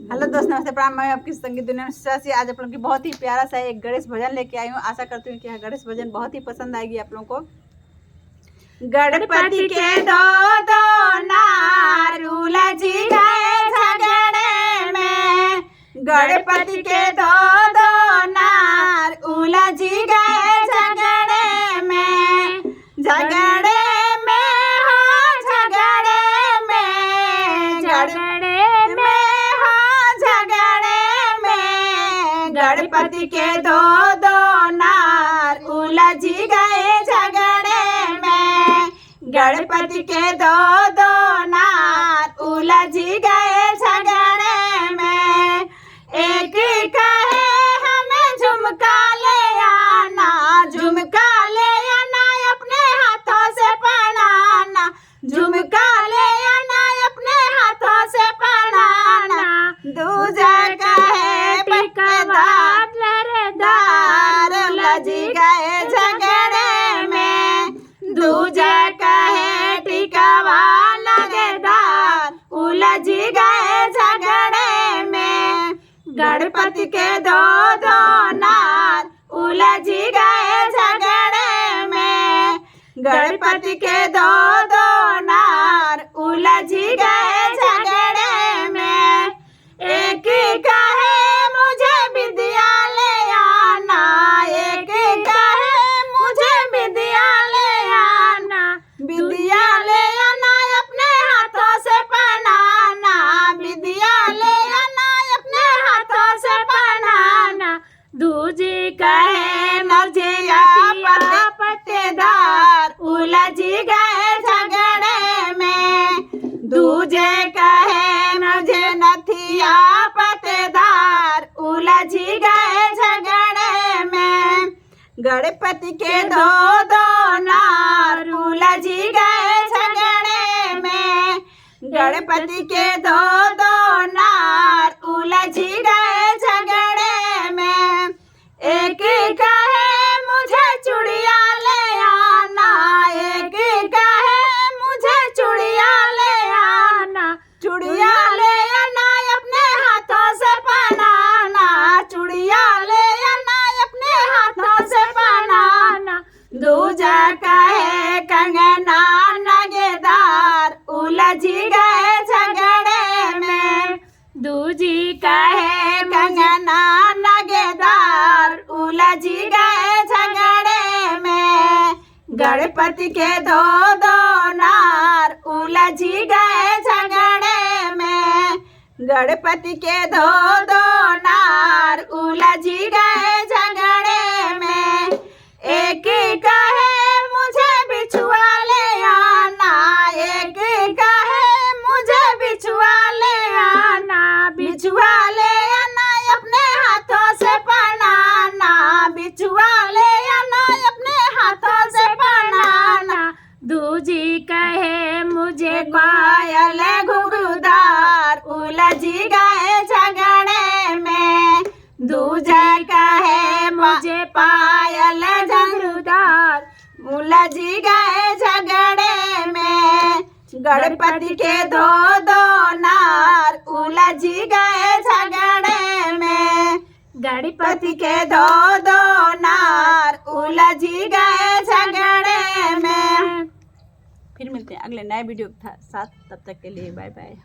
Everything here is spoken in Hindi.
हेलो दोस्त, नमस्ते, प्रणाम। मैं आपकी संगीत दुनिया में से आज आप लोगों की बहुत ही प्यारा सा एक गणेश भजन लेके आई हूँ। आशा करती हूँ कि यह गणेश भजन बहुत ही पसंद आएगी आप लोगों को। गणपति के दो नार उलझ गए झगड़े में, गणपति के दो नार उलझ गए झगड़े में, झगड़े में हो झगड़े में, झगड़े में हो झगड़े में, गणपति के दो नार उलझ गए झगड़े में, गणपति के दो नार उलझ गए झगड़े में। एक कहे हमें झुमका ले आना, झुमका ले आना अपने हाथों से पहनाना, झुमका ले आना अपने हाथों से पहनाना। दूजा कहे टिकवार लहरेदार उलझ गए झगड़े में, दूजा कहे टिकवा लगेदार उलझ गए झगड़े में। गणपति के दो नार उलझ गए झगड़े में, गणपति के दो नार उलझ गए झगड़े में। एक कहे मुझे विद्या ले आना, एक कहे मुझे विद्या ले आना, विद्या ले आना अपने हाथों से पहनाना, विद्या ले आना अपने हाथों से पहनाना। दूजी कहे मुझे पत्तेदार उलझ गए झगड़े में, दूजे कहे मुझे नथिया पत्तेदार उलझ गए झगड़े में। गणपति के दो नार उलझ गए झगड़े में, गणपति के दो नार उलझ गए झगड़े में। एक कहे मुझे चूड़िया ले आना, एक कहे मुझे चूड़िया ले आना, चूड़िया ले आना अपने हाथों से पहनाना, चूड़िया ले आना अपने हाथों से पहनाना। दूजा कहे कंगना नगेदार उलझ गए झगड़े में, दूजी कहे कंगना नगेदार उलझ गए झगड़े में। गणपति के दो नार उलझ गए झगड़े में, गणपति के दो नार उलझ गए झगड़े में। एक कहे मुझे बिछुआ ले आना, एक कहे मुझे बिछुआ ले आना, बिछुआ ले आना अपने हाथों से पहनाना, बिछुआ ले आना अपने हाथों से पहनाना। दूजी कहे मुझे पायल घुंघरूदार उलझ गए झगड़े में, दूजा कहे मुझे पायल घुंघरूदार उलझ गए झगड़े में। गणपति के दो नार उलझ गए झगड़े में, गणपति के दो नार उलझ गए झगड़े में। फिर मिलते हैं अगले नए वीडियो के साथ, तब तक के लिए बाय बाय।